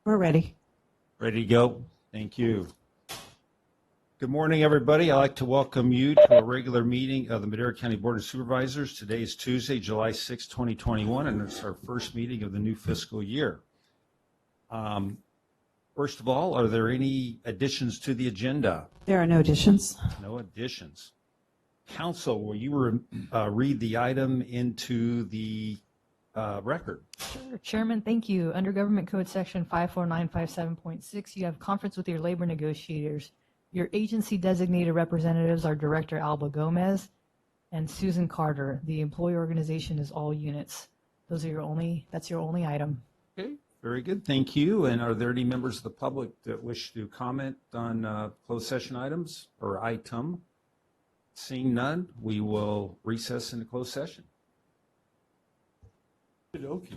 We're ready. Ready to go? Thank you. Good morning, everybody. I'd like to welcome you to a regular meeting of the Madera County Board of Supervisors. Today is Tuesday, July 6, 2021, and it's our first meeting of the new fiscal year. First of all, are there any additions to the agenda? There are no additions. No additions. Council, will you read the item into the record? Sure, Chairman, thank you. Under Government Code Section 54957.6, you have conference with your labor negotiators. Your agency designated representatives are Director Alba Gomez and Susan Carter. The employee organization is all units. That's your only item. Okay, very good. Thank you. And are there any members of the public that wish to comment on closed session items or item? Seeing none, we will recess into closed session. Okay.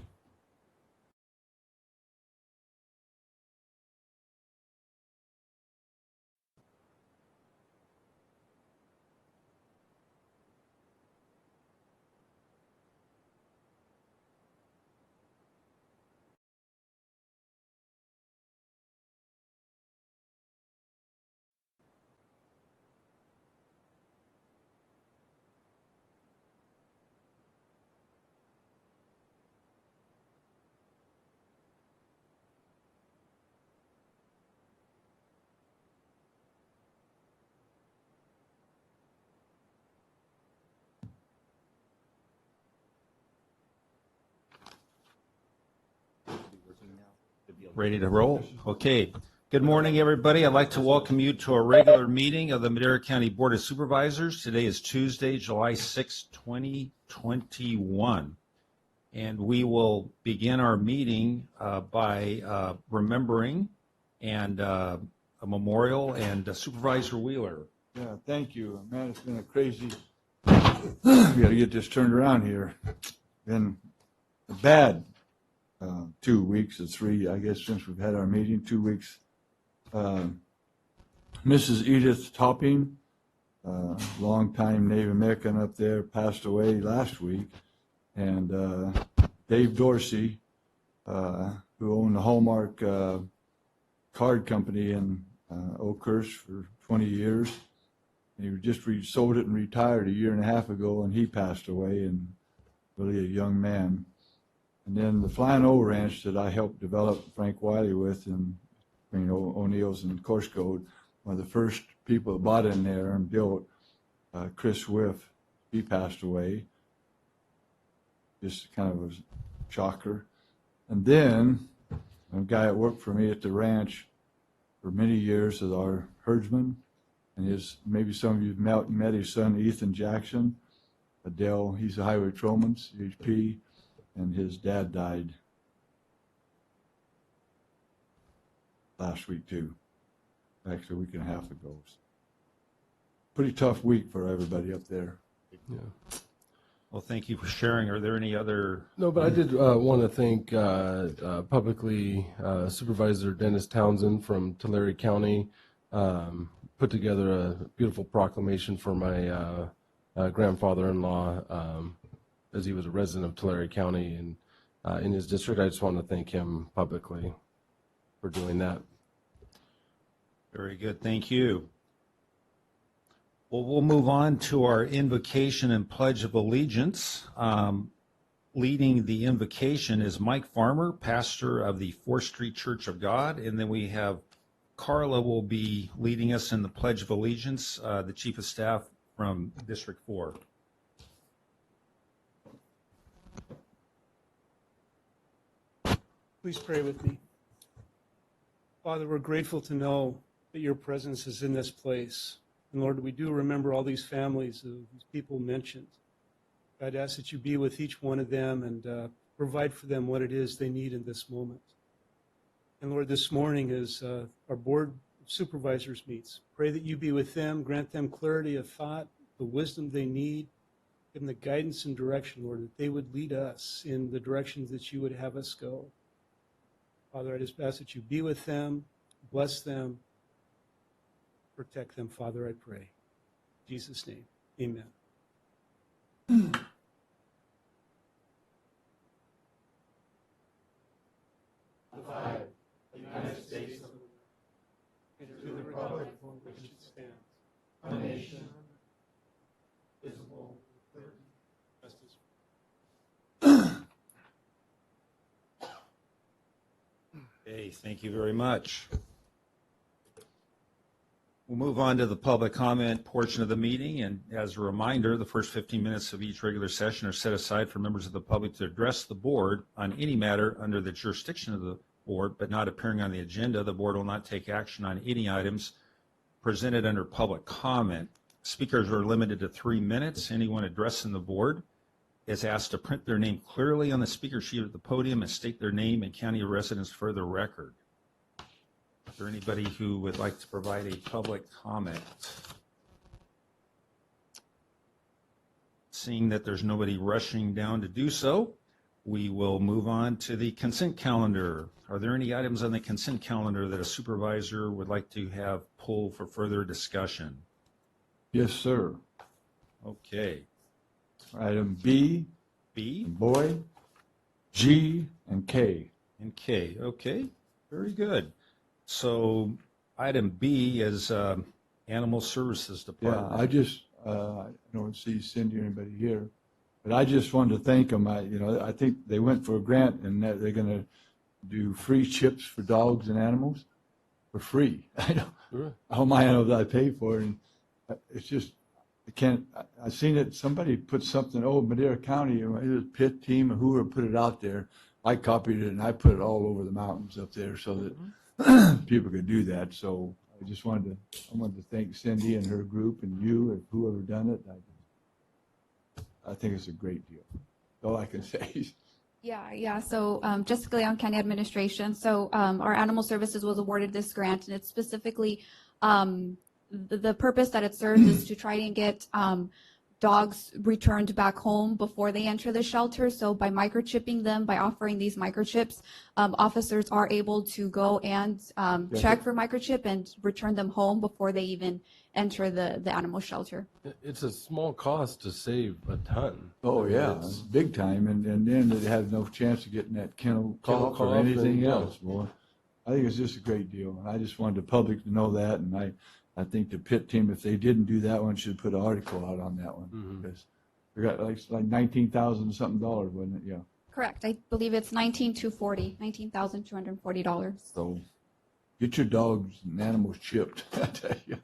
Ready to roll? Okay. Good morning, everybody. I'd like to welcome you to a regular meeting of the Madera County Board of Supervisors. Today is Tuesday, July 6, 2021. And we will begin our meeting by remembering and a memorial and Supervisor Wheeler. Yeah, thank you. Man, it's been a crazy, we got to get this turned around here. Been a bad 2 weeks or three, I guess, since we've had our meeting, 2 weeks. Mrs. Edith Topping, longtime Navy American up there, passed away last week. And Dave Dorsey, who owned the Hallmark card company in Oakhurst for 20 years. He just sold it and retired a year and a half ago, and he passed away, and really a young man. And then the Flying O Ranch that I helped develop Frank Wiley with in O'Neill's and Course Code, one of the first people that bought in there and built, Chris Swift, he passed away. Just kind of a shocker. And then a guy that worked for me at the ranch for many years is our herdsman, and maybe some of you have met his son Ethan Jackson. Adele, he's a highway patrolman, CHP, and his dad died last week too, actually a week and a half ago. Pretty tough week for everybody up there. Yeah. Well, thank you for sharing. Are there any other? No, but I did want to thank publicly Supervisor Dennis Townsend from Tulare County. Put together a beautiful proclamation for my grandfather-in-law, as he was a resident of Tulare County and in his district. I just want to thank him publicly for doing that. Very good. Thank you. Well, we'll move on to our invocation and pledge of allegiance. Leading the invocation is Mike Farmer, pastor of the 4th Street Church of God. And then we have Carla will be leading us in the pledge of allegiance, the chief of staff from District 4. Please pray with me. Father, we're grateful to know that your presence is in this place. And Lord, we do remember all these families of these people mentioned. God, I ask that you be with each one of them and provide for them what it is they need in this moment. And Lord, this morning as our board of supervisors meets, pray that you be with them, grant them clarity of thought, the wisdom they need, give them the guidance and direction, Lord, that they would lead us in the directions that you would have us go. Father, I just ask that you be with them, bless them, protect them, Father, I pray. In Jesus' name, amen. The flag of the Okay, thank you very much. We'll move on to the public comment portion of the meeting, and as a reminder, the first 15 minutes of each regular session are set aside for members of the public to address the board on any matter under the jurisdiction of the board, but not appearing on the agenda. The board will not take action on any items presented under public comment. Speakers are limited to 3 minutes. Anyone addressing the board is asked to print their name clearly on the speaker sheet at the podium and state their name and county of residence for the record. Is there anybody who would like to provide a public comment? Seeing that there's nobody rushing down to do so, we will move on to the consent calendar. Are there any items on the consent calendar that a supervisor would like to have pulled for further discussion? Yes, sir. Okay. Item B, B boy, G, and K. and K. Okay, very good. So item B is Animal Services Yeah, Department. I don't see Cindy or anybody here, but I just wanted to thank them. I think they went for a grant and that they're going to do free chips for dogs and animals for free. Sure. How am I know that I pay for it? And it's just, I seen it, somebody put something, Madera County, it was Pitt team or whoever put it out there. I copied it and I put it all over the mountains up there so that people could do that. So I wanted to thank Cindy and her group and you and whoever done it. I think it's a great deal. That's all I can say. Yeah. So Jessica Leon, County Administration. So our Animal Services was awarded this grant, and it's specifically the purpose that it serves is to try and get dogs returned back home before they enter the shelter. So by microchipping them, by offering these microchips, officers are able to go and check for microchip and return them home before they even enter the animal shelter. It's a small cost to save a ton. Oh, yeah, It's- big time. And then they have no chance of getting that kennel Kennel cough or cough anything and, yeah. else, boy. I think it's just a great deal. And I just wanted the public to know that. And I think the Pitt team, if they didn't do that one, should put an article out on that one. Mhm. Because they got like $19,000 something, wasn't it? Yeah. Correct. I believe it's $19,240. So get your dogs and animals chipped, I tell you.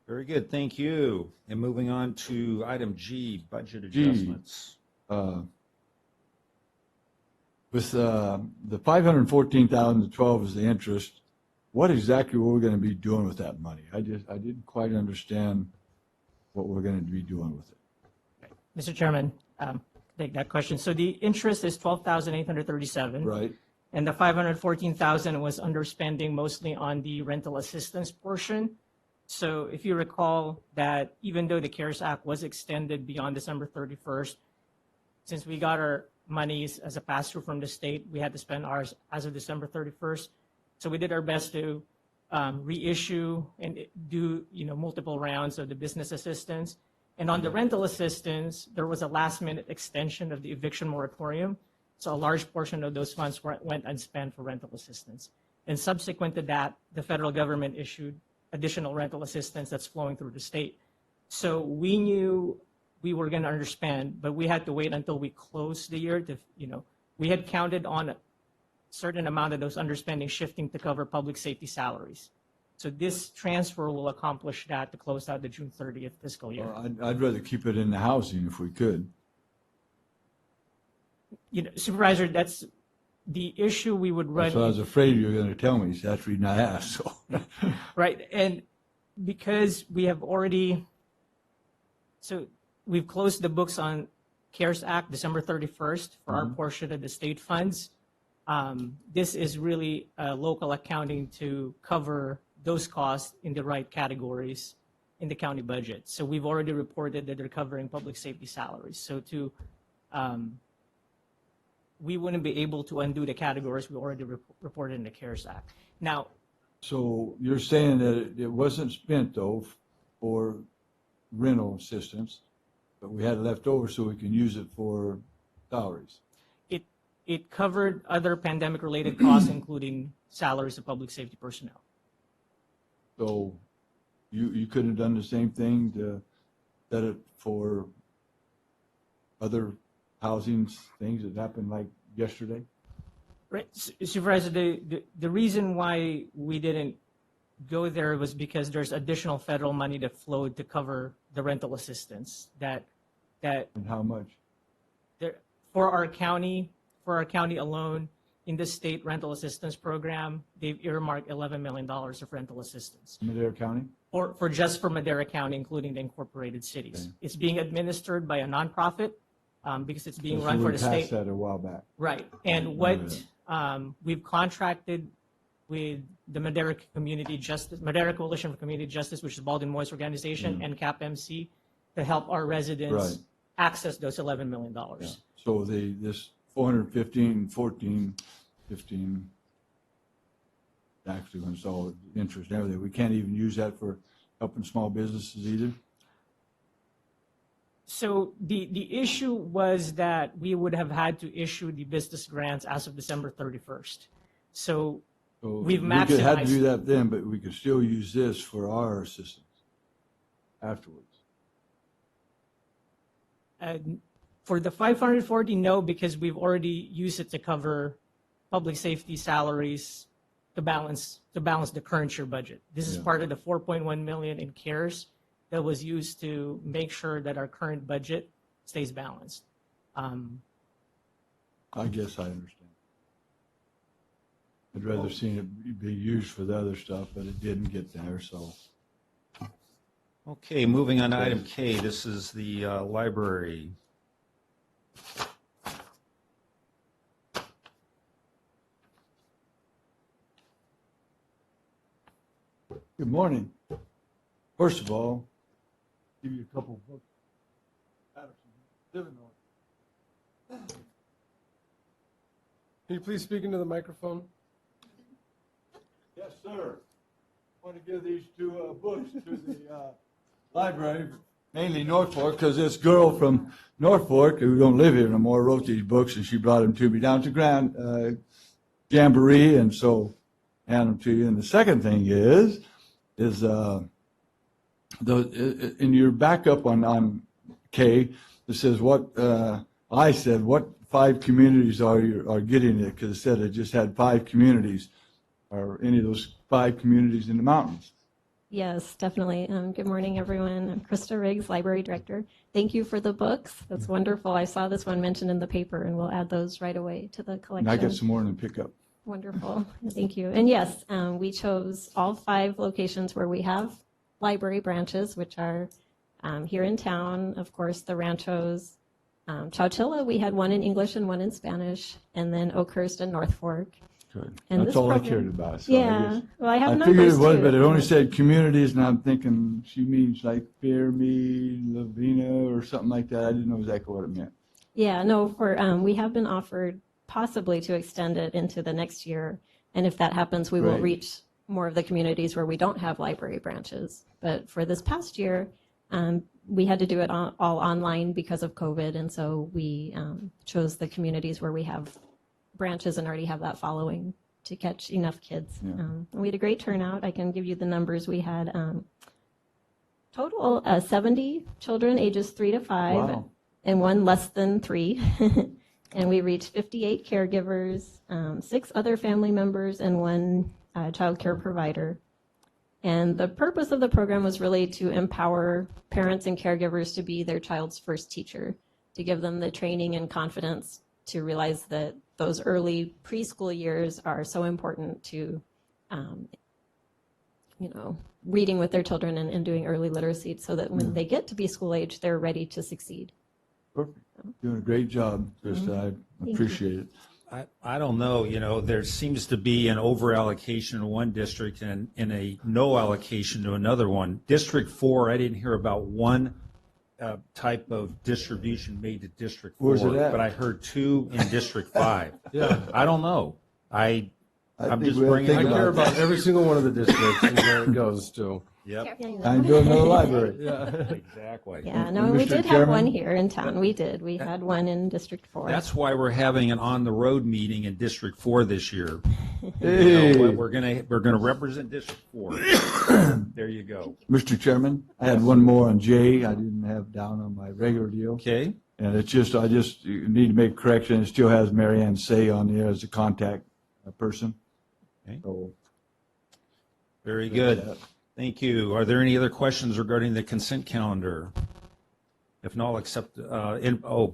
Very good, thank you. And moving on to item G, budget G. adjustments. With the 514,012 is the interest, what exactly were we going to be doing with that money? I didn't quite understand what we're going to be doing with it. Mr. Chairman, take that question. So the interest is 12,837. Right? And the 514,000 was underspending mostly on the rental assistance portion. So if you recall that even though the CARES Act was extended beyond December 31st, since we got our monies as a pass-through from the state, we had to spend ours as of December 31st. So we did our best to reissue and do multiple rounds of the business assistance. And on the rental assistance, there was a last-minute extension of the eviction moratorium. So a large portion of those funds went unspent for rental assistance. And subsequent to that, the federal government issued additional rental assistance that's flowing through the state. So we knew we were going to underspend, but we had to wait until we closed the year to, we had counted on a certain amount of those underspending shifting to cover public safety salaries. So this transfer will accomplish that to close out the June 30th fiscal year. Well, I'd rather keep it in the housing if we could. Supervisor, that's the issue we would run. That's what I was afraid you were going to tell me. So that's the reason I asked. So. Right, and because we have already, so we've closed the books on CARES Act December 31st for our portion of the state funds. This is really local accounting to cover those costs in the right categories in the county budget. So we've already reported that they're covering public safety salaries. So we wouldn't be able to undo the categories we already reported in the CARES Act. Now, So you're saying that it wasn't spent though for rental assistance, but we had it left over so we can use it for salaries. it covered other pandemic-related costs, including salaries of public safety personnel. So You couldn't have done the same thing to set it for other housing things that happened like yesterday? Right, Supervisor, the reason why we didn't go there was because there's additional federal money that flowed to cover the rental assistance that And how much? there, for our county alone, in the state rental assistance program, they've earmarked $11 million of rental assistance. Madera County? Or for just for Madera County, including the incorporated cities. Okay. It's being administered by a nonprofit because it's being So run for we the passed state. that a while back. Right, and what we've contracted with the Madera Coalition for Community Justice, which is Baldwin Moyes organization, and CAPMC to help our residents Right. access those $11 million. Yeah. So this 415, 14, 15, actually when it's all interest and everything, we can't even use that for helping small businesses either? So the issue was that we would have had to issue the business grants as of December 31st. So So We've we had to maximized- do that then, but we could still use this for our assistance afterwards. for the 540, no, because we've already used it to cover public safety salaries to balance the current year budget. This is Yeah. part of the 4.1 million in CARES that was used to make sure that our current budget stays balanced. I guess I understand. I'd rather seen it be used for the other stuff, but it didn't get there, so. Okay, moving on to item K, this is the library. Good morning. First of all, give you a couple of books. Can you please speak into the microphone? Yes, sir. I want to give these two books to the library, mainly Norfolk, because this girl from Norfolk, who don't live here no more, wrote these books, and she brought them to me down to Grand Jamboree, and so hand them to you. And the second thing is in your backup on K, it says what I said, what 5 communities are getting it, because it said it just had 5 communities. Are any of those 5 communities in the mountains? Yes, definitely. Good morning, everyone. I'm Krista Riggs, Library Director. Thank you for the books. That's wonderful. I saw this one mentioned in the paper, and we'll add those right away to the collection. And I got some more in the pickup. Wonderful. Thank you. And yes, we chose all 5 locations where we have library branches, which are here in town, of course, the Ranchos. Chowchilla, we had one in English and one in Spanish, and then Oakhurst and North Fork. Good. And That's this all I program- cared about. So Yeah, well, I have I numbers figured it was, too. but it only said communities, and I'm thinking she means like Fairmead, Lavina, or something like that. I didn't know exactly what it meant. Yeah, no, we have been offered possibly to extend it into the next year. And if that happens, we will Right. reach more of the communities where we don't have library branches. But for this past year, we had to do it all online because of COVID. And so we chose the communities where we have branches and already have that following to catch enough kids. Yeah. We had a great turnout. I can give you the numbers. We had total 70 children ages 3 to 5. Wow. And one less than 3. And we reached 58 caregivers, 6 other family members, and 1 child care provider. And the purpose of the program was really to empower parents and caregivers to be their child's first teacher, to give them the training and confidence to realize that those early preschool years are so important to, reading with their children and doing early literacy so that when they get to be school age, they're ready to succeed. Perfect. Doing a great job, Krista. I you. appreciate it. I don't know, there seems to be an over allocation in one district and a no allocation to another one. District 4, I didn't hear about one type of distribution made to District 4. Where's it at? But I heard 2 in District 5. Yeah. I don't know. I'm think just we ought to bringing think I it care up. about every single one of the districts and where it goes to. Yep, Time to build another library. Yeah. exactly. Yeah, no, we Mr. did have one Chairman? here in town. We did. We had one in District 4. That's why we're having an on-the-road meeting in District 4 this year. Hey, You know, we're gonna represent District 4. There you go. Mr. Chairman, I had one more on J. I didn't have down on my regular deal. Okay, And it's just, I just need to make a correction. It still has Mary Ann Say on there as a contact person. Okay. So, very good. Thank you. Are there any other questions regarding the consent calendar? If not, I'll accept,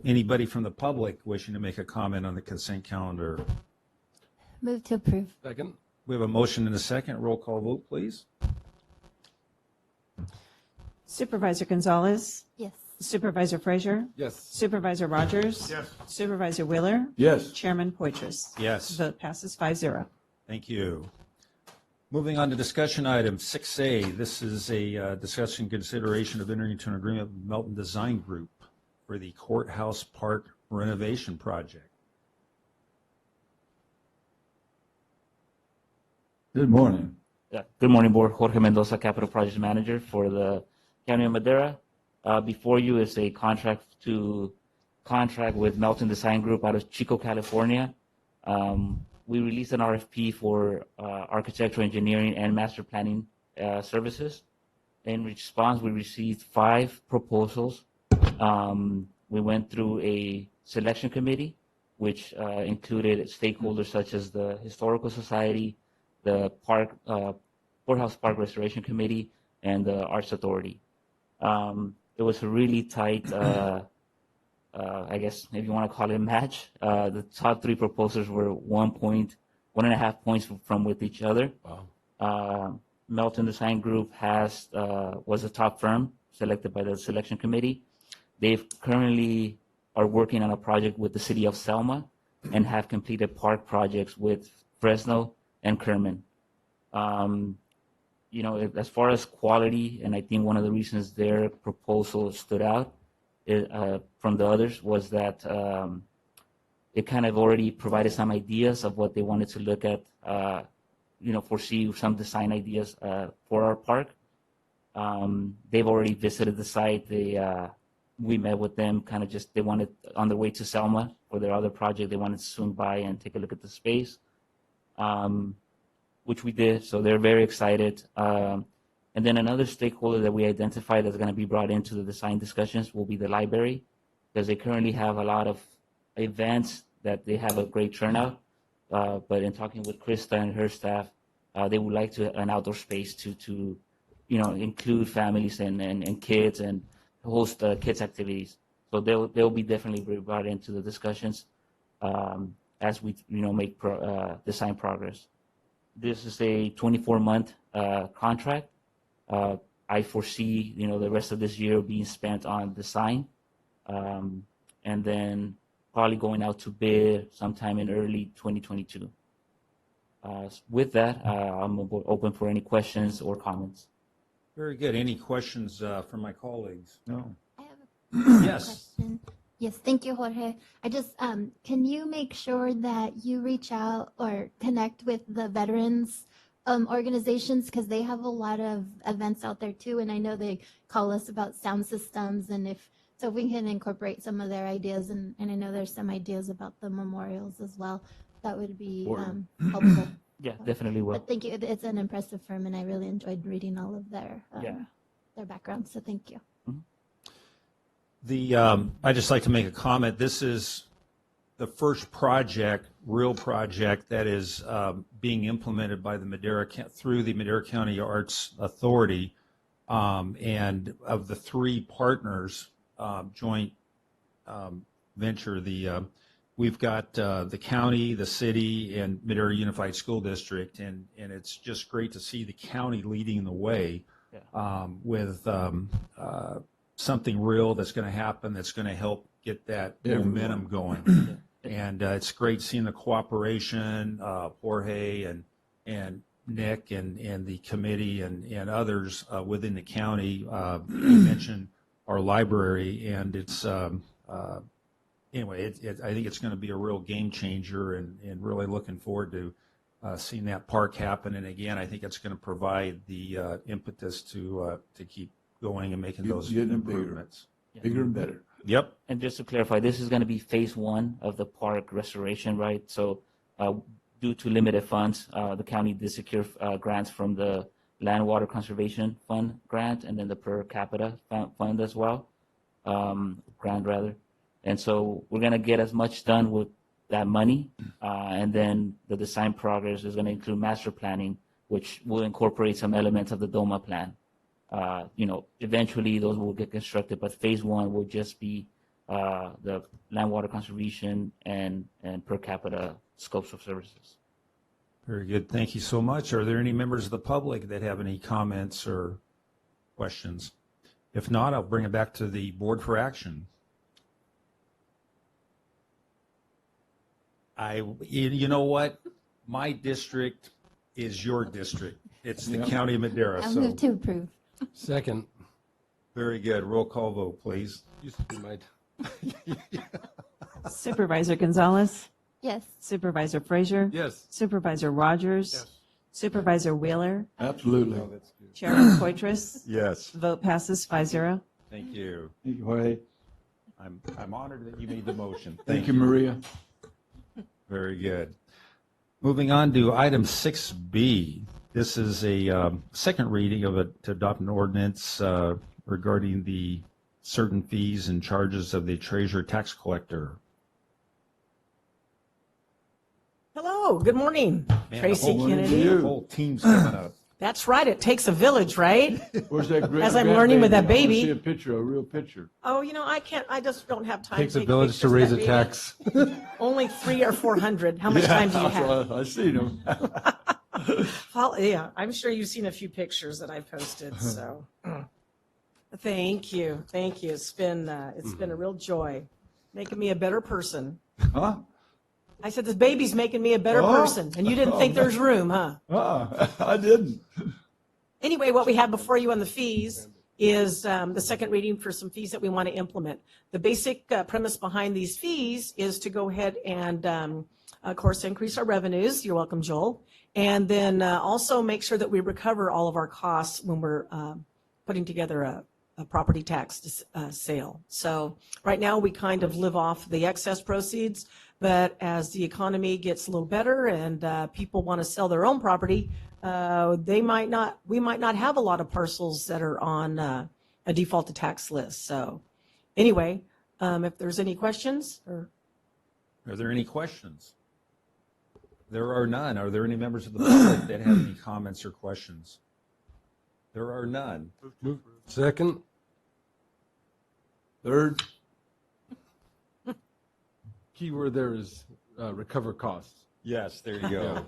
anybody from the public wishing to make a comment on the consent calendar? Move to approve. Second? We have a motion and a second. Roll call vote, please. Supervisor Gonzalez, Yes. Supervisor Frazier, Yes. Supervisor Rogers. Yes. Supervisor Wheeler, yes, Chairman Poitras. Yes, Vote passes 5-0. thank you. Moving on to discussion item 6A. This is a discussion consideration of entering into an agreement with Melton Design Group for the Courthouse Park renovation project. good morning. Good morning, Board. Jorge Mendoza, Capital Projects Manager for the County of Madera. Before you is a contract with Melton Design Group out of Chico, California. We released an RFP for architectural engineering and master planning services. In response, we received 5 proposals. We went through a selection committee, which included stakeholders such as the Historical Society, the Courthouse Park Restoration Committee, and the Arts Authority. It was a really tight, I guess if you want to call it a match. The top 3 proposals were 1.5 points from with each other. Wow. Melton Design Group was a top firm selected by the selection committee. They've currently are working on a project with the city of Selma and have completed park projects with Fresno and Kerman. You know, as far as quality, and I think one of the reasons their proposal stood out from the others was that it kind of already provided some ideas of what they wanted to look at, foresee some design ideas for our park. They've already visited the site. We met with them, they wanted, on their way to Selma for their other project, they wanted to swing by and take a look at the space, which we did. So they're very excited. And then another stakeholder that we identified that's going to be brought into the design discussions will be the library, because they currently have a lot of events that they have a great turnout. But in talking with Krista and her staff, they would like an outdoor space to include families and kids and host kids activities. So they'll be definitely brought into the discussions as we make design progress. This is a 24-month contract. I foresee the rest of this year being spent on design, and then probably going out to bid sometime in early 2022. With that, I'm open for any questions or comments. Very good. Any questions from my colleagues? No. I have a Yes. question. Yes, thank you, Jorge. I just, can you make sure that you reach out or connect with the veterans organizations, because they have a lot of events out there too, and I know they call us about sound systems, and if we can incorporate some of their ideas, and I know there's some ideas about the memorials as well, that would be helpful. Yeah, definitely will. But thank you. It's an impressive firm, and I really enjoyed reading all of their background. So thank you. I'd just like to make a comment. This is the first real project that is being implemented by through the Madera County Arts Authority, and of the 3 partners, joint venture, we've got the county, the city, and Madera Unified School District, and it's just great to see the county leading the way with something real that's going to happen, that's going to help get that momentum going. And it's great seeing the cooperation, Jorge and Nick and the committee and others within the county. You mentioned our library, and it's anyway, I think it's going to be a real game changer, and really looking forward to seen that park happen. And again, I think it's going to provide the impetus to keep going and making those Getting it bigger. improvements. Bigger and better. Yep. And just to clarify, this is going to be phase one of the park restoration, right? So due to limited funds, the county did secure grants from the Land Water Conservation Fund grant and then the per capita fund as well, grant rather. And so we're going to get as much done with that money. And then the design progress is going to include master planning, which will incorporate some elements of the DOMA plan. Eventually those will get constructed, but phase one will just be the land water conservation and per capita scopes of services. Very good. Thank you so much. Are there any members of the public that have any comments or questions? If not, I'll bring it back to the board for action. You know what? My district is your district. It's the county of Madera. I So move to approve. Second. very good. Roll call vote, please. Used to be my Supervisor Gonzalez, Yes. Supervisor Frazier, Yes. Supervisor Rogers, Supervisor Wheeler, Absolutely. Chairman Poitras. Yes. Vote passes 5-0. Thank you. Thank you, Jorge. I'm honored that you made the motion. Thank you, Maria. Very good. Moving on to item 6B. This is a second reading of to adopt an ordinance regarding the certain fees and charges of the treasurer tax collector. Hello, good morning. Man, Tracy the whole- Kennedy. The whole team's coming up. That's right, it takes a village, right? Where's that great? As I'm learning with that I wanna baby. see a picture, a real picture. Oh, I just don't have time. Takes to a take village to pictures of raise that a baby. tax. Only 300 or 400. How much time do you have? I seen them. Yeah, I'm sure you've seen a few pictures that I've posted, so. Thank you, thank you. It's been a real joy, making me a better person. Huh? I said, this baby's making me a better Oh. person, and you didn't think there's room, huh? I didn't. Anyway, what we have before you on the fees is the second reading for some fees that we want to implement. The basic premise behind these fees is to go ahead and, of course, increase our revenues. You're welcome, Joel. And then also make sure that we recover all of our costs when we're putting together a property tax sale. So right now we kind of live off the excess proceeds, but as the economy gets a little better and people want to sell their own property, we might not have a lot of parcels that are on a defaulted tax list. So anyway, if there's any questions or. Are there any questions? There are none. Are there any members of the public that have any comments or questions? There are none. Second. Third. Keyword there is recover costs. Yes, there you go.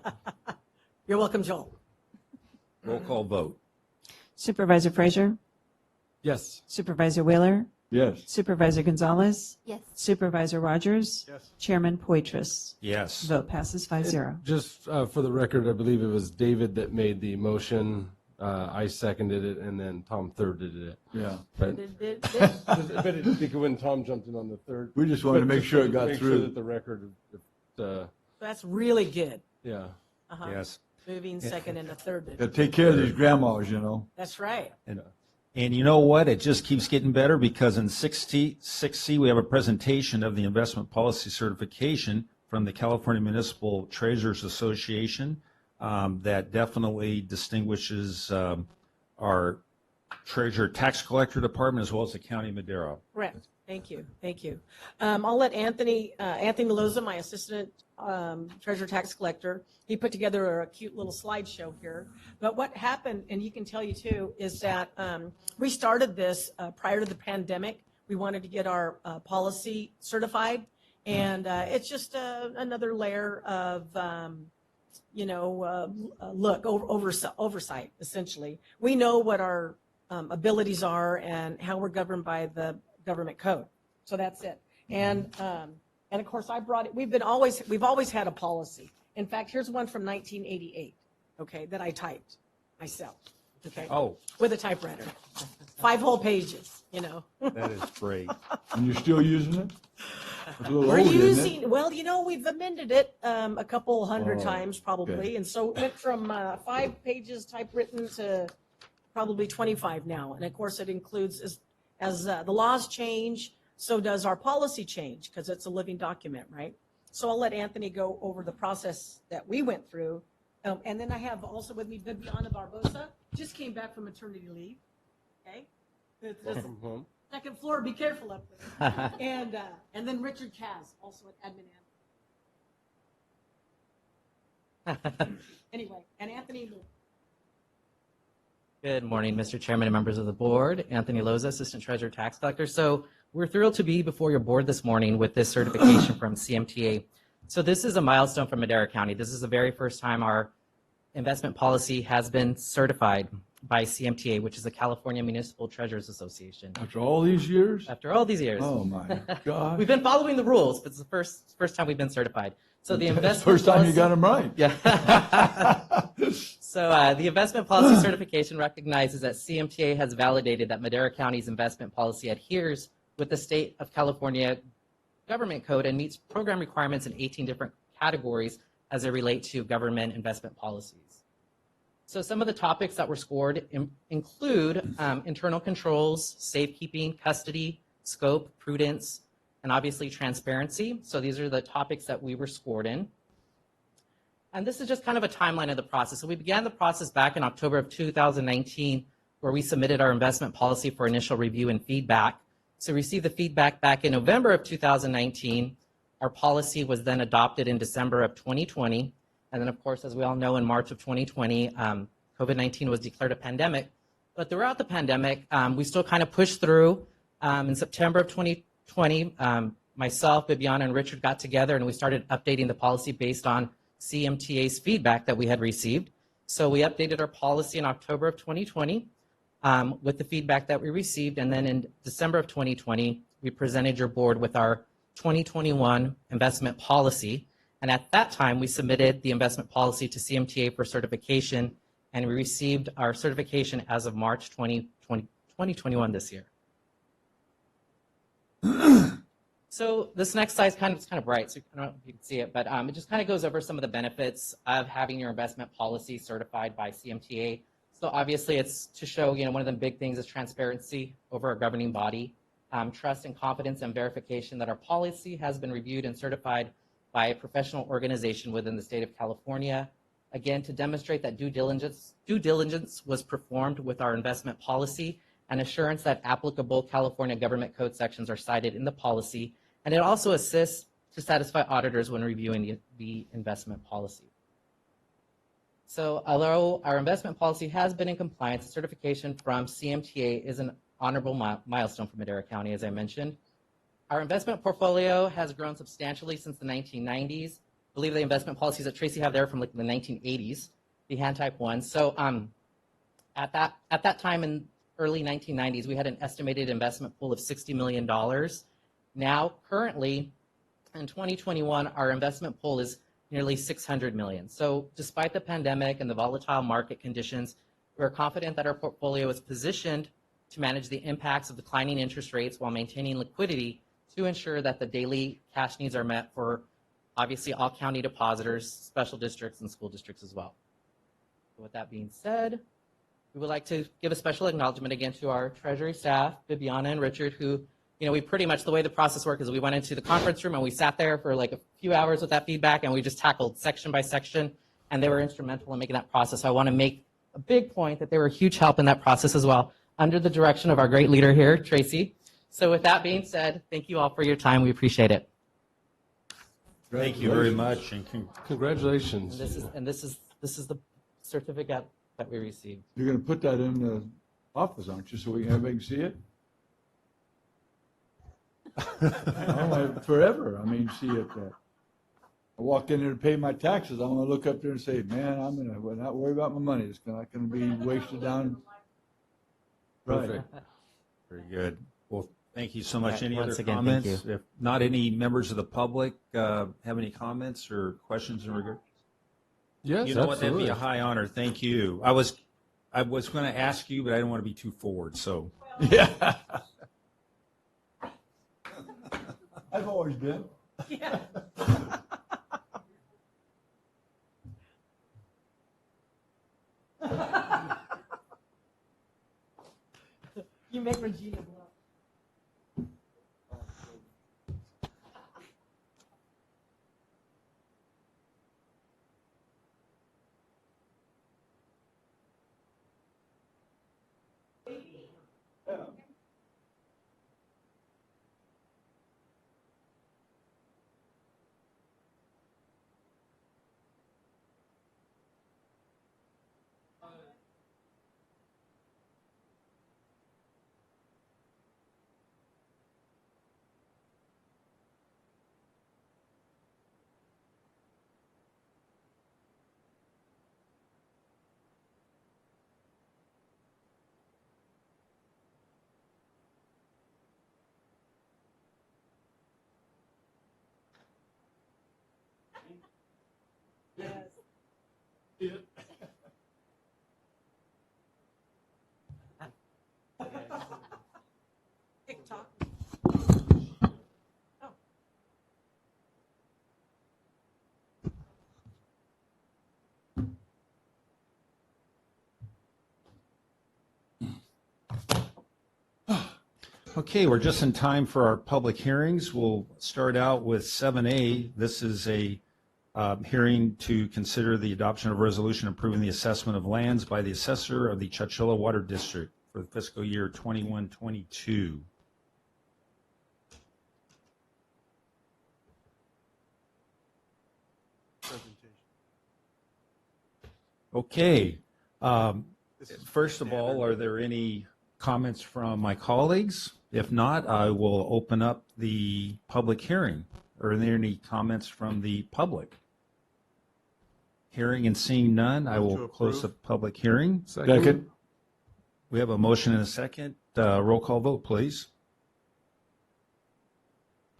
You're welcome, Joel. Roll call vote. Supervisor Frazier, Yes. Supervisor Wheeler, Yes. Supervisor Gonzalez, Yes. Supervisor Rogers, Chairman Poitras. Yes. Vote passes 5-0. Just for the record, I believe it was David that made the motion. I seconded it, and then Tom thirded it. Yeah. But I think when Tom jumped in on the third. We just wanted to make sure it got Make sure through. that the record, That's really good. yeah. Uh-huh. Yes. Moving second and a third. Gotta take care of these grandmas, you know. That's right. And you know what? It just keeps getting better because in 6C, we have a presentation of the investment policy certification from the California Municipal Treasurers Association that definitely distinguishes our treasurer tax collector department as well as the County of Madera. Correct. Thank you. Thank you. I'll let Anthony Meloza, my assistant treasurer tax collector, he put together a cute little slideshow here. But what happened, and he can tell you too, is that we started this prior to the pandemic. We wanted to get our policy certified. And it's just another layer of, oversight, essentially. We know what our abilities are and how we're governed by the government code. So that's it. And of course I brought it, we've always had a policy. In fact, here's one from 1988, okay, that I typed myself, okay? Oh, With a typewriter. 5 whole pages, you know. that is great. And you're still using it? It's a little We're old, isn't it? using, well, we've amended it a couple hundred Oh, times probably. okay. And so it went from 5 pages typewritten to probably 25 now. And of course, it includes, as the laws change, so does our policy change, because it's a living document, right? So I'll let Anthony go over the process that we went through. And then I have also with me Bibiana Barbosa, just came back from maternity leave. Okay? Welcome home. Second floor, be careful up there. And then Richard Kaz, also at admin. Anyway, and Anthony. Good morning, Mr. Chairman and members of the board. Anthony Loza, Assistant Treasurer Tax Collector. So we're thrilled to be before your board this morning with this certification from CMTA. So this is a milestone for Madera County. This is the very first time our investment policy has been certified by CMTA, which is the California Municipal Treasurers Association. After all these years? After all these years. Oh, my God. We've been following the rules, but it's the first time we've been certified. So the investment First time policy, you got them right. Yeah. So the investment policy certification recognizes that CMTA has validated that Madera County's investment policy adheres with the state of California government code and meets program requirements in 18 different categories as they relate to government investment policies. So some of the topics that were scored include internal controls, safekeeping, custody, scope, prudence, and obviously transparency. So these are the topics that we were scored in. And this is just kind of a timeline of the process. So we began the process back in October of 2019, where we submitted our investment policy for initial review and feedback. So we received the feedback back in November of 2019. Our policy was then adopted in December of 2020. And then, of course, as we all know, in March of 2020, COVID-19 was declared a pandemic. But throughout the pandemic, we still kind of pushed through. In September of 2020, myself, Bibiana, and Richard got together and we started updating the policy based on CMTA's feedback that we had received. So we updated our policy in October of 2020 with the feedback that we received. And then in December of 2020, we presented your board with our 2021 investment policy. And at that time, we submitted the investment policy to CMTA for certification, and we received our certification as of March 2021 this year. So this next slide is kind of bright, so I don't know if you can see it, but it just kind of goes over some of the benefits of having your investment policy certified by CMTA. So obviously it's to show, one of the big things is transparency over our governing body, trust and confidence and verification that our policy has been reviewed and certified by a professional organization within the state of California. Again, to demonstrate that due diligence was performed with our investment policy, and assurance that applicable California government code sections are cited in the policy. And it also assists to satisfy auditors when reviewing the investment policy. So although our investment policy has been in compliance, certification from CMTA is an honorable milestone for Madera County, as I mentioned. Our investment portfolio has grown substantially since the 1990s. I believe the investment policies that Tracy have there from like the 1980s, the hand type one. So at that time in early 1990s, we had an estimated investment pool of $60 million. Now, currently, in 2021, our investment pool is nearly $600 million. So despite the pandemic and the volatile market conditions, we're confident that our portfolio is positioned to manage the impacts of declining interest rates while maintaining liquidity to ensure that the daily cash needs are met for obviously all county depositors, special districts, and school districts as well. So with that being said, we would like to give a special acknowledgement again to our Treasury staff, Bibiana and Richard, who, we pretty much, the way the process worked is we went into the conference room and we sat there for like a few hours with that feedback and we just tackled section by section, and they were instrumental in making that process. So I want to make a big point that they were a huge help in that process as well, under the direction of our great leader here, Tracy. So with that being said, thank you all for your time. We appreciate it. Thank you very much. And Congratulations. And this is the certificate that we received. You're going to put that in the office, aren't you, so everybody can see it? Forever. I mean, see it. I walk in there to pay my taxes. I'm going to look up there and say, man, I'm going to not worry about my money. It's not going to be wasted down. Perfect. Very good. Well, thank you so much. Right, Any other once again, comments? thank you. If not, any members of the public have any comments or questions in regard? Yes, You know what? That'd absolutely. be a high honor. Thank you. I was going to ask you, but I didn't want to be too forward. So Yeah. I've always been. Yeah. You make Regina blush. TikTok. Oh. Okay, we're just in time for our public hearings. We'll start out with 7A. This is a hearing to consider the adoption of a resolution approving the assessment of lands by the assessor of the Chowchilla Water District for the fiscal year 21-22. Okay. First of all, are there any comments from my colleagues? If not, I will open up the public hearing. Are there any comments from the public? Hearing and seeing none, I will close the public hearing. Second. We have a motion and a second. Roll call vote, please.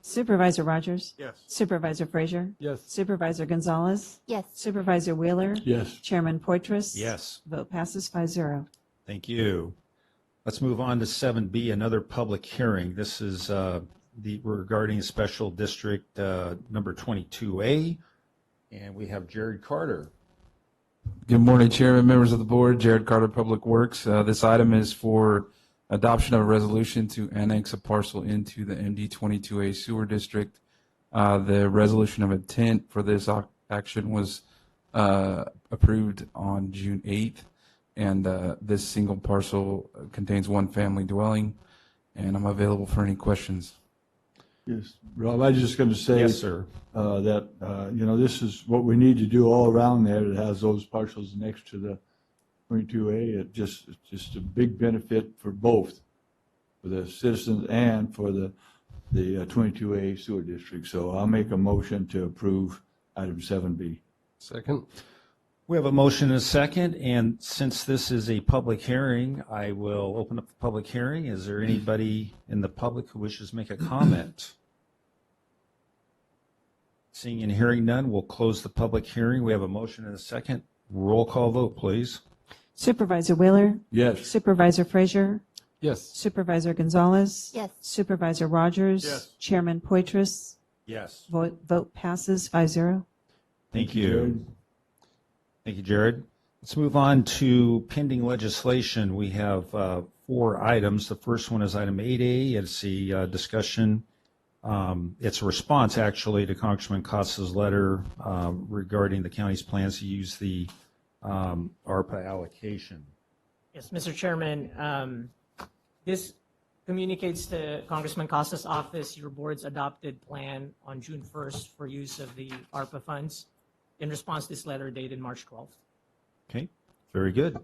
Supervisor Rogers? Yes. Supervisor Frazier? Yes. Supervisor Gonzalez? Yes. Supervisor Wheeler? Yes. Chairman Poitras? Yes. Vote passes 5-0. Thank you. Let's move on to 7B, another public hearing. This is regarding Special District number 22A, and we have Jared Carter. Good morning, Chairman, members of the board. Jared Carter, Public Works. This item is for adoption of a resolution to annex a parcel into the MD 22A sewer district. The resolution of intent for this action was approved on June 8th, and this single parcel contains one family dwelling, and I'm available for any questions. Yes, Rob, I was just going to say. Yes, sir. That, this is what we need to do all around there that has those parcels next to the 22A. It's just a big benefit for both, for the citizens and for the 22A sewer district. So I'll make a motion to approve item 7B. Second. We have a motion and a second, and since this is a public hearing, I will open up the public hearing. Is there anybody in the public who wishes to make a comment? Seeing and hearing none, we'll close the public hearing. We have a motion and a second. Roll call vote, please. Supervisor Wheeler? Yes. Supervisor Frazier? Yes. Supervisor Gonzalez? Yes. Supervisor Rogers? Yes. Chairman Poitras? Yes. Vote passes 5-0. Thank you. Thank you, Jared. Let's move on to pending legislation. We have 4 items. The first one is item 8A. It's the discussion. It's a response, actually, to Congressman Costa's letter regarding the county's plans to use the ARPA allocation. Yes, Mr. Chairman, this communicates to Congressman Costa's office your board's adopted plan on June 1st for use of the ARPA funds in response to this letter dated March 12th. Okay, very good.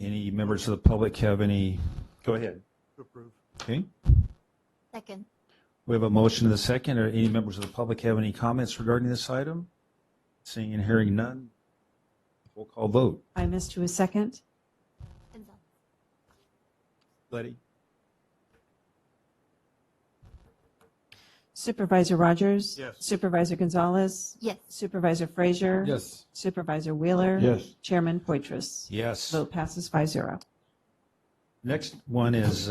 Any members of the public have any? Go ahead. To approve. Okay. Second. We have a motion and a second. Or any members of the public have any comments regarding this item? Seeing and hearing none, we'll call vote. I missed you a second. Gonzalez. Letty? Supervisor Rogers? Yes. Supervisor Gonzalez? Yes. Supervisor Frazier? Yes. Supervisor Wheeler? Yes. Chairman Poitras? Yes. Vote passes 5-0. Next one is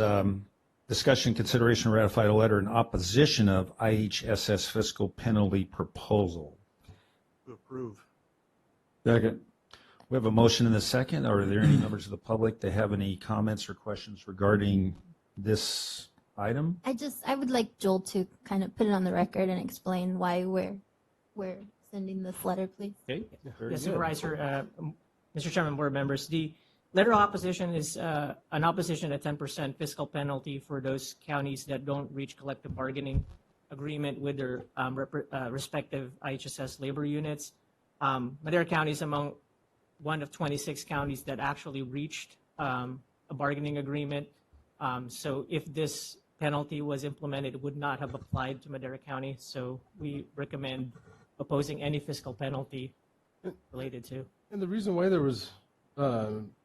Discussion, consideration, ratify a letter in opposition of IHSS fiscal penalty proposal. To approve. Second. We have a motion and a second. Are there any members of the public that have any comments or questions regarding this item? I would like Joel to kind of put it on the record and explain why we're sending this letter, please. Okay. Very Yes, good. Supervisor, Mr. Chairman, board members, the letter of opposition is an opposition at 10% fiscal penalty for those counties that don't reach collective bargaining agreement with their respective IHSS labor units. Madera County is among one of 26 counties that actually reached a bargaining agreement. So if this penalty was implemented, it would not have applied to Madera County. So we recommend opposing any fiscal penalty related to. And the reason why there was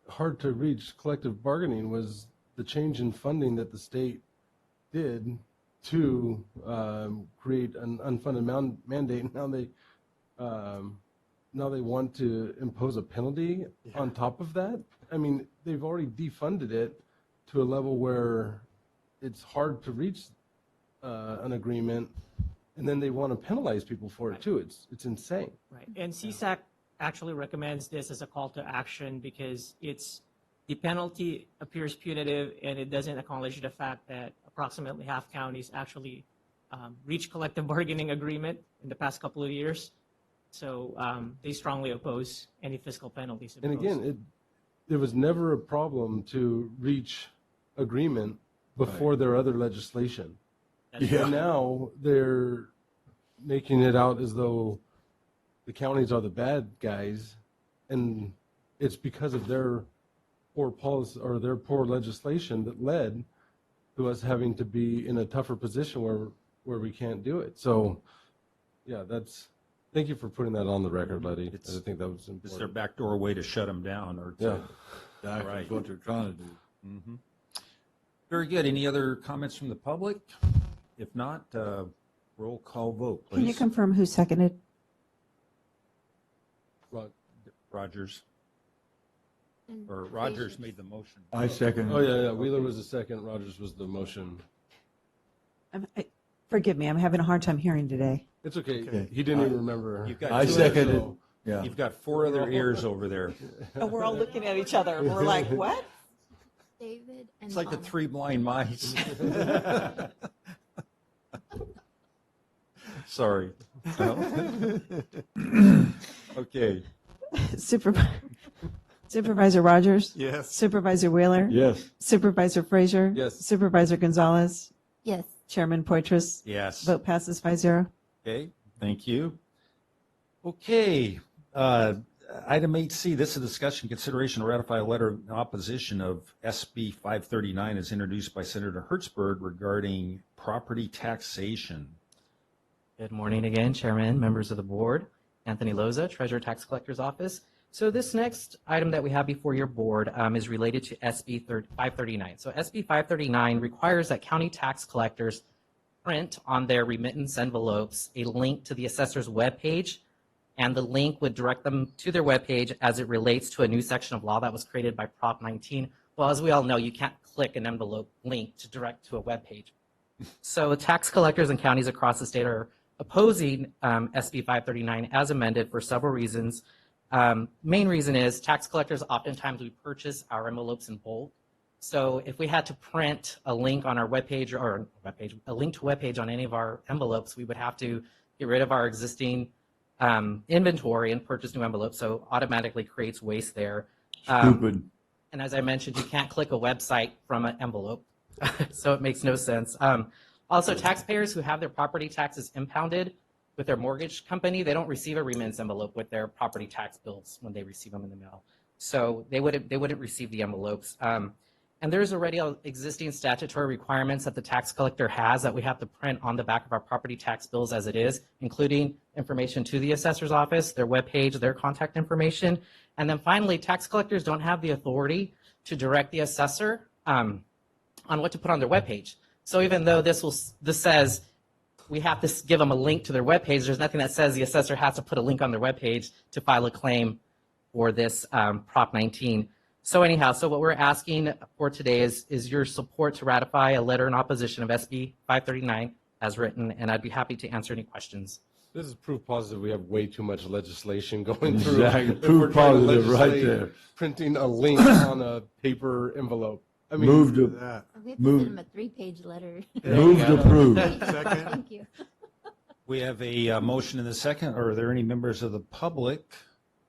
hard to reach collective bargaining was the change in funding that the state did to create an unfunded mandate. Now they want to impose a penalty on top of that. I mean, they've already defunded it to a level where it's hard to reach an agreement, and then they want to penalize people for it too. It's insane. Right. And CSAC actually recommends this as a call to action because the penalty appears punitive and it doesn't acknowledge the fact that approximately half counties actually reached collective bargaining agreement in the past couple of years. So they strongly oppose any fiscal penalties. And again, there was never a problem to reach agreement before their other legislation. And now they're making it out as though the counties are the bad guys, and it's because of their poor policy or their poor legislation that led to us having to be in a tougher position where we can't do it. So, yeah, thank you for putting that on the record, Letty. I think that was important. It's their backdoor way to shut them down or to, Yeah. That's Right. what they're trying to do. Mhm. Very good. Any other comments from the public? If not, roll call vote, please. Can you confirm who seconded? Rogers. And Or Rogers Frazier. made the motion. I second. Oh, yeah. Wheeler was the second, Rogers was the motion. Forgive me, I'm having a hard time hearing today. It's okay. Okay. He didn't even remember. You've got I two seconded. others, Yeah. You've got four other ears over there. And we're all looking at each other. We're like, what? David and It's like the Tom. three blind mice. Sorry. Okay. Supervisor Rogers? Yes. Supervisor Wheeler? Yes. Supervisor Frazier? Yes. Supervisor Gonzalez? Yes. Chairman Poitras? Yes. Vote passes 5-0. Okay, thank you. Okay, item 8C, this is a discussion, consideration to ratify a letter in opposition of SB 539 as introduced by Senator Hertzberg regarding property taxation. Good morning again, Chairman, members of the board. Anthony Loza, Treasurer Tax Collector's Office. So this next item that we have before your board is related to SB 539. So SB 539 requires that county tax collectors print on their remittance envelopes a link to the assessor's webpage, and the link would direct them to their webpage as it relates to a new section of law that was created by Prop 19. Well, as we all know, you can't click an envelope link to direct to a webpage. So tax collectors and counties across the state are opposing SB 539 as amended for several reasons. Main reason is tax collectors, oftentimes we purchase our envelopes in bulk. So if we had to print a link on our webpage or a link to a webpage on any of our envelopes, we would have to get rid of our existing inventory and purchase new envelopes. So automatically creates waste there. Stupid. And as I mentioned, you can't click a website from an envelope. So it makes no sense. Also, taxpayers who have their property taxes impounded with their mortgage company, they don't receive a remittance envelope with their property tax bills when they receive them in the mail. So they wouldn't receive the envelopes. And there's already existing statutory requirements that the tax collector has that we have to print on the back of our property tax bills as it is, including information to the assessor's office, their webpage, their contact information. And then finally, tax collectors don't have the authority to direct the assessor on what to put on their webpage. So even though this says we have to give them a link to their webpage, there's nothing that says the assessor has to put a link on their webpage to file a claim for this Prop 19. So anyhow, so what we're asking for today is your support to ratify a letter in opposition of SB 539 as written, and I'd be happy to answer any questions. This is proof positive we have way too much legislation going through. Exactly. If Proof we're trying to positive right legislate there. Printing a link on a paper envelope. I mean, Move to, We have to Move- send him a 3-page letter. move to approve. Second. Thank you. We have a motion in the second. Are there any members of the public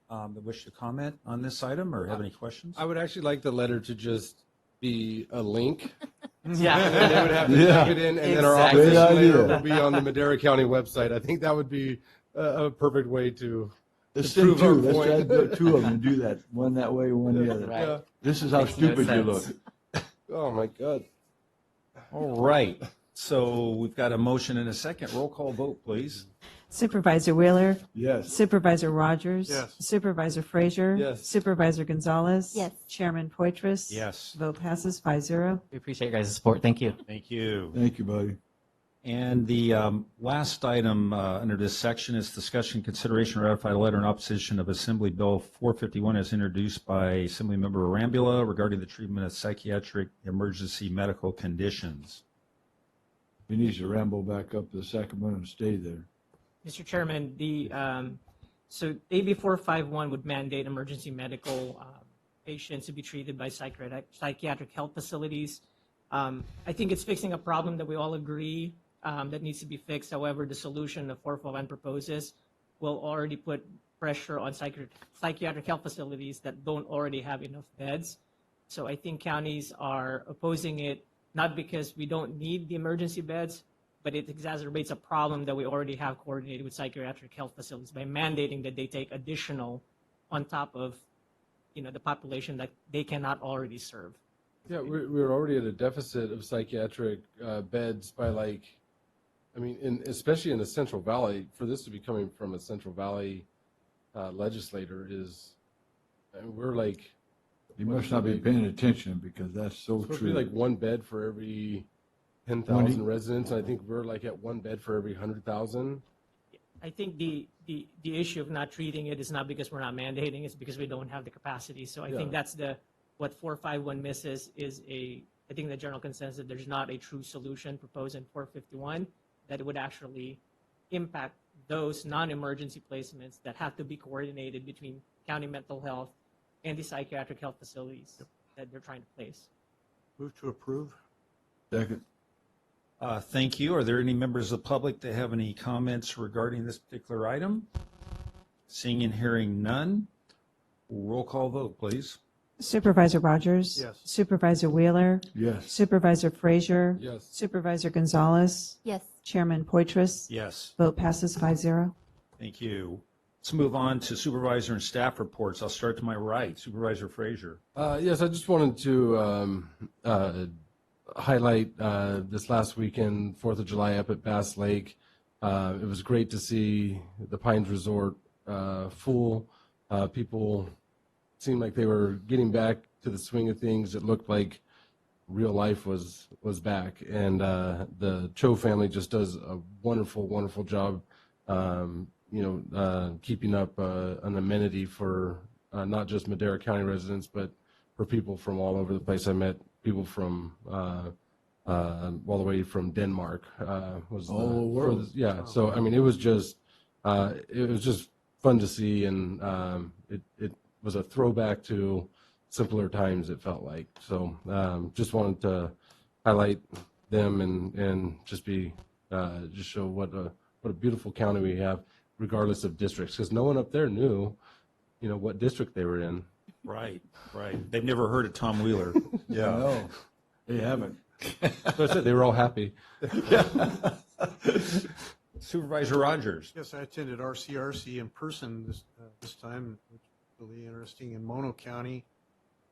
that wish to comment on this item or have any questions? I would actually like the letter to just be a link. Yeah. And then they would have to Yeah. type it in, and then our Exactly. Great opposition letter idea. will be on the Madera County website. I think that would be a perfect way to. Let's To send prove our two. Let's point. try to do two of them. Do that. One that way, one the other. Right. Yeah. This is how Makes no stupid you look. sense. Oh my God. All right. So we've got a motion and a second. Roll call vote, please. Supervisor Wheeler, Yes. Supervisor Rogers. Yes. Supervisor Frazier. Yes. Supervisor Gonzalez. Yes. Chairman Poitras. Yes. Vote passes 5-0. We appreciate your guys' support. Thank you. Thank you. Thank you, buddy. And the last item under this section is discussion, consideration, ratify a letter in opposition of Assembly Bill 451 as introduced by Assemblymember Arambula regarding the treatment of psychiatric emergency medical conditions. He needs to ramble back up to the second one and stay there. Mr. Chairman, so AB 451 would mandate emergency medical patients to be treated by psychiatric health facilities. I think it's fixing a problem that we all agree that needs to be fixed. However, the solution the 451 proposes will already put pressure on psychiatric health facilities that don't already have enough beds. So I think counties are opposing it, not because we don't need the emergency beds, but it exacerbates a problem that we already have coordinated with psychiatric health facilities by mandating that they take additional on top of, the population that they cannot already serve. Yeah, we're already at a deficit of psychiatric beds by especially in the Central Valley. For this to be coming from a Central Valley legislator we're like. You must not be paying attention because that's so Supposed to true. be like one bed for every 10,000 residents. I think we're like at one bed for every 100,000. I think the issue of not treating it is not because we're not mandating, it's because we don't have the capacity. So I think Yeah. that's what 451 misses is I think the general consensus that there's not a true solution proposed in 451 that would actually impact those non-emergency placements that have to be coordinated between county mental health and the psychiatric health facilities that they're trying to place. Move to approve. Second. Thank you. Are there any members of the public that have any comments regarding this particular item? Seeing and hearing none, roll call vote, please. Supervisor Rogers. Yes. Supervisor Wheeler. Yes. Supervisor Frazier. Yes. Supervisor Gonzalez. Yes. Chairman Poitras. Yes. Vote passes 5-0. Thank you. Let's move on to supervisor and staff reports. I'll start to my right. Supervisor Frazier. Yes, I just wanted to highlight this last weekend, 4th of July up at Bass Lake. It was great to see the Pines Resort full. People seemed like they were getting back to the swing of things. It looked like real life was back. And the Cho family just does a wonderful, wonderful job, keeping up an amenity for not just Madera County residents, but for people from all over the place. I met people from all the way from Denmark. Was All over the world. Yeah. So I mean, it was just fun to see, and it was a throwback to simpler times. It felt like. So just wanted to highlight them and just show what a beautiful county we have, regardless of districts, because no one up there knew, what district they were in. Right. They've never heard of Tom Wheeler. Yeah. No, they haven't. So I said they were all happy. Supervisor Rogers. Yes, I attended RCRC in person this time, which was really interesting in Mono County.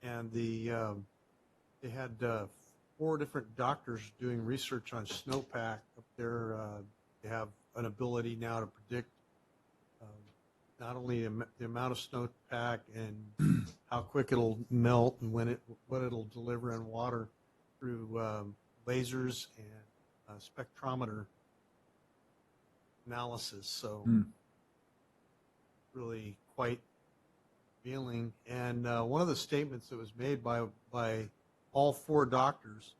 And they had 4 different doctors doing research on snowpack up there. They have an ability now to predict not only the amount of snowpack and how quick it'll melt and what it'll deliver in water through lasers and spectrometer analysis. So really quite revealing. And one of the statements that was made by all four doctors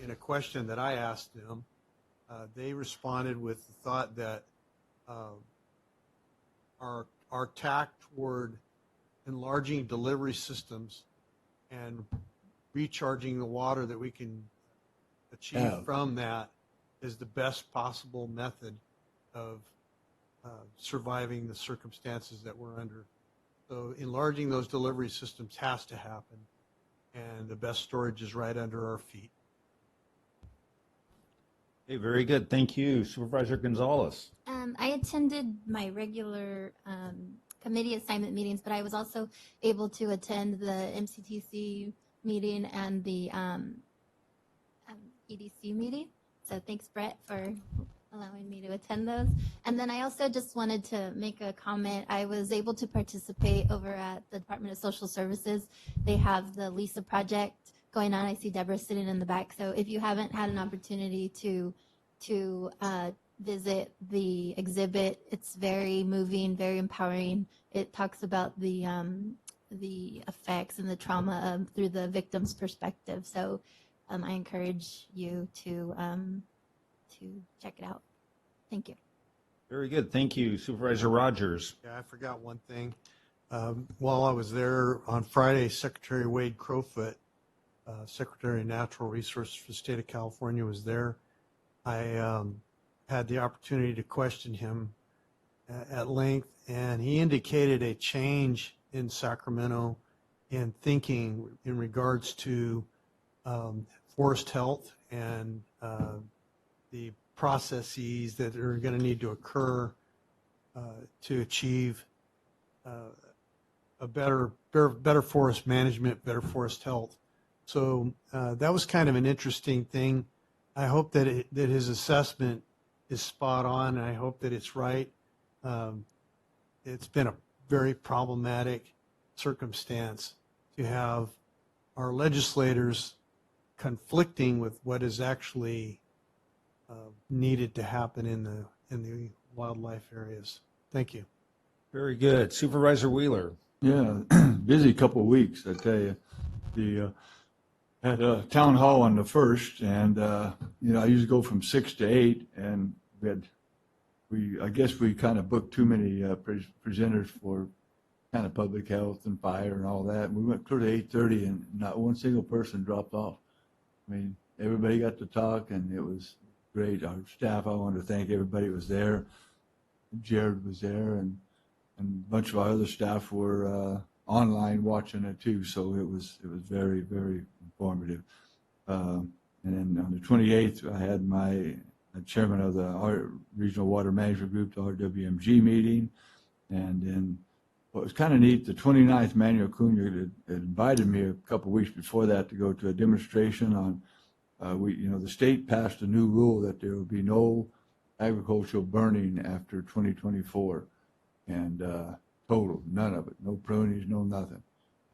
in a question that I asked them, they responded with the thought that our tack toward enlarging delivery systems and recharging the water that we can achieve from that is the best possible method of surviving the circumstances that we're under. So enlarging those delivery systems has to happen, and the best storage is right under our feet. Hey, very good. Thank you, Supervisor Gonzalez. I attended my regular committee assignment meetings, but I was also able to attend the MCTC meeting and the EDC meeting. So thanks, Brett, for allowing me to attend those. And then I also just wanted to make a comment. I was able to participate over at the Department of Social Services. They have the LISA project going on. I see Deborah sitting in the back. So if you haven't had an opportunity to visit the exhibit, it's very moving, very empowering. It talks about the effects and the trauma through the victim's perspective. So I encourage you to check it out. Thank you. Very good. Thank you, Supervisor Rogers. Yeah, I forgot one thing. While I was there on Friday, Secretary Wade Crowfoot, Secretary of Natural Resources for the state of California, was there. I had the opportunity to question him at length, and he indicated a change in Sacramento in thinking in regards to forest health and the processes that are going to need to occur to achieve a better forest management, better forest health. So that was kind of an interesting thing. I hope that that his assessment is spot on, and I hope that it's right. It's been a very problematic circumstance to have our legislators conflicting with what is actually needed to happen in the wildlife areas. Thank you. Very good. Supervisor Wheeler. Yeah, busy couple of weeks, I tell you. Had a town hall on the 1st, and I usually go from 6 to 8, and I guess we kind of booked too many presenters for kind of public health and fire and all that. We went clear to 8:30, and not one single person dropped off. I mean, everybody got to talk, and it was great. Our staff, I want to thank everybody who was there. Jared was there, and a bunch of our other staff were online watching it too. So it was very, very informative. And then on the 28th, I had my chairman of the Regional Water Management Group, the RWMG meeting. And then what was kind of neat, the 29th, Manuel Cunha had invited me a couple of weeks before that to go to a demonstration on, the state passed a new rule that there will be no agricultural burning after 2024. And total, none of it, no prunings, no nothing,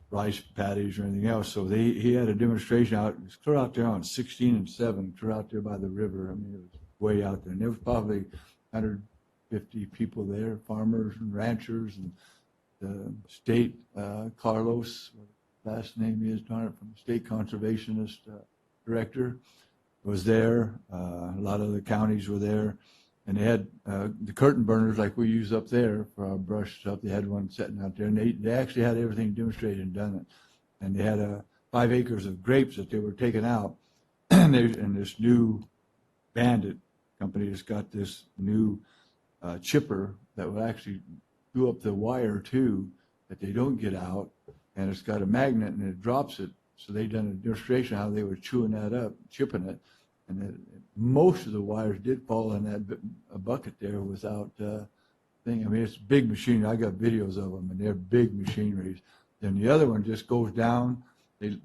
rice paddies or anything else. So he had a demonstration out, it was clear out there on 16 and 7, clear out there by the river. I mean, it was way out there. And there was probably 150 people there, farmers and ranchers, and the state, Carlos, what his last name is, darn it, from the state conservationist director was there. A lot of the counties were there. And they had the curtain burners like we use up there for our brush stuff. They had one sitting out there, and they actually had everything demonstrated and done it. And they had 5 acres of grapes that they were taking out. And this new Bandit company has got this new chipper that will actually do up the wire too, that they don't get out. And it's got a magnet, and it drops it. So they done a demonstration how they were chewing that up, chipping it. And most of the wires did fall in that bucket there without thing. I mean, it's big machinery. I got videos of them, and they're big machineries. Then the other one just goes down. They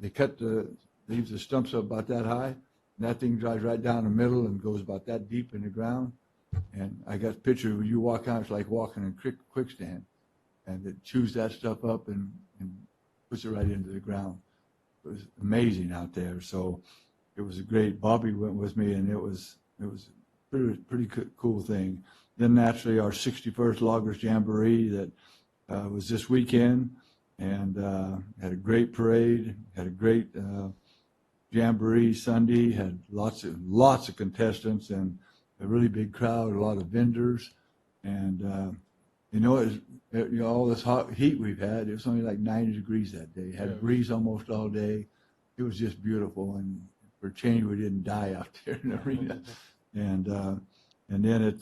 leave the stumps up about that high, and that thing drives right down the middle and goes about that deep in the ground. And I got a picture where you walk out, it's like walking in quicksand. And it chews that stuff up and puts it right into the ground. It was amazing out there. So it was a great. Bobby went with me, and it was a pretty cool thing. Then naturally our 61st Loggers Jamboree that was this weekend, and had a great parade, had a great jamboree Sunday, had lots of contestants and a really big crowd, a lot of vendors, and all this hot heat we've had, it was only like 90 degrees that day. Had a breeze almost all day. It was just beautiful, and for a change, we didn't die out there in the arena. And then at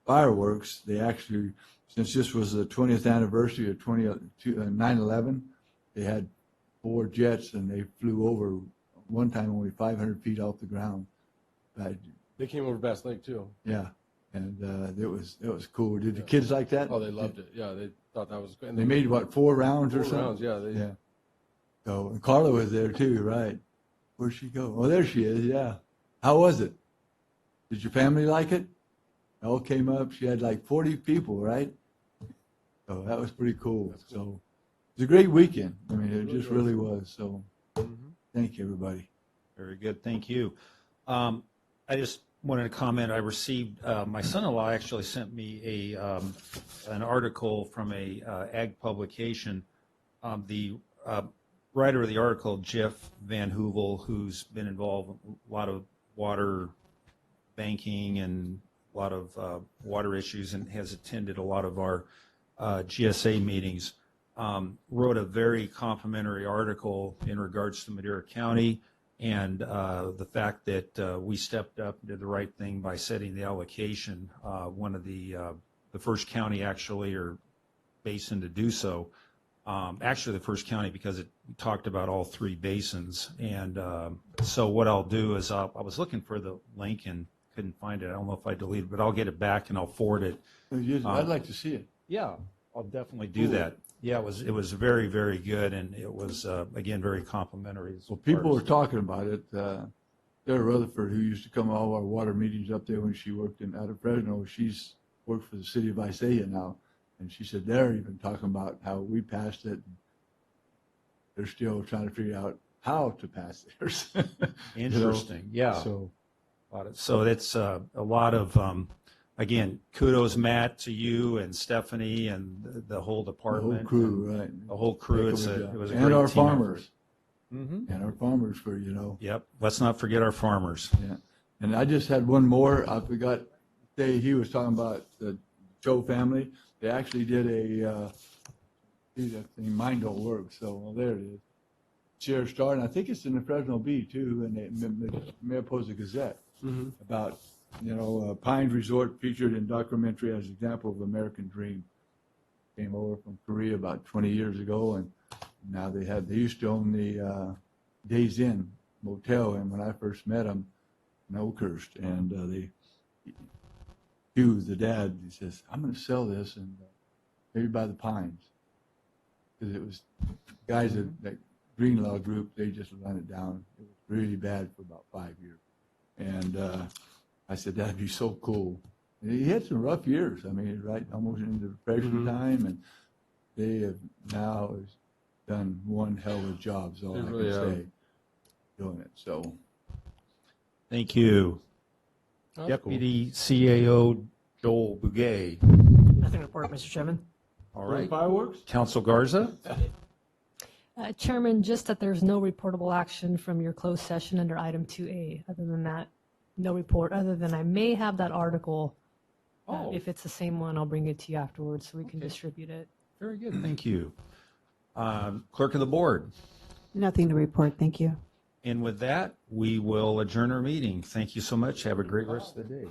fireworks, they actually, since this was the 20th anniversary of 9/11, they had 4 jets, and they flew over one time only 500 feet off the ground. They came over Bass Lake too. Yeah, and it was cool. Did the kids like that? Oh, they loved it. Yeah, they thought that was good. And they made what, 4 rounds or 4 something? rounds, yeah. Yeah. So and Carla was there too, right? Where'd she go? Oh, there she is. Yeah. How was it? Did your family like it? It all came up. She had like 40 people, right? So that was pretty cool. So it was a great weekend. I mean, it just really was. So thank you, everybody. Very good. Thank you. I just wanted to comment. I received, my son-in-law actually sent me an article from a ag publication. The writer of the article, Jeff Van Hoovel, who's been involved in a lot of water banking and a lot of water issues and has attended a lot of our GSA meetings, wrote a very complimentary article in regards to Madera County and the fact that we stepped up and did the right thing by setting the allocation, one of the first county actually, or basin to do so. Actually the first county, because it talked about all 3 basins. And so what I'll do is I was looking for the link and couldn't find it. I don't know if I deleted it, but I'll get it back and I'll forward it. I'd like to see it. Yeah, I'll definitely do that. Yeah, it was very, very good, and it was, again, very complimentary. Well, people were talking about it. Sarah Rutherford, who used to come to all our water meetings up there when she worked out of Fresno, she's worked for the city of Isaiah now. And she said they're even talking about how we passed it. They're still trying to figure out how to pass theirs. Interesting. Yeah. So it's a lot of, again, kudos, Matt, to you and Stephanie and the whole department. The whole crew, right. The whole crew. It was a and great our team farmers. Mm-hmm. And our farmers for, Yep. Let's not forget our farmers. Yeah. And I just had one more. I forgot to say, he was talking about the Cho family. They actually did that thing, Mind Don't Work. So there it is. Share Star, and I think it's in the Fresno Bee too, and the Mariposa Gazette about Pines Resort featured in documentary as an example of American Dream. Came over from Korea about 20 years ago, and now they used to own the Days Inn motel, and when I first met them in Oakhurst, and Hugh, the dad, he says, I'm going to sell this and maybe buy the Pines. Because it was guys that Greenlaw group, they just run it down. It was really bad for about 5 years. And I said, that'd be so cool. And he had some rough years. I mean, right almost into the depression time, and they have now done one hell of a job, is all I can say, doing it. So, thank you. That's Deputy CAO Joel Bouguet. Nothing to report, Mr. Chairman. All right. Fireworks? Council Garza? Chairman, just that there's no reportable action from your closed session under item 2A. Other than that, no report, other than I may have that article. If it's the same one, I'll bring it to you afterwards so we can distribute it. Very good. Thank you. Clerk of the Board. Nothing to report, thank you. And with that, we will adjourn our meeting. Thank you so much. Have a great rest of the day.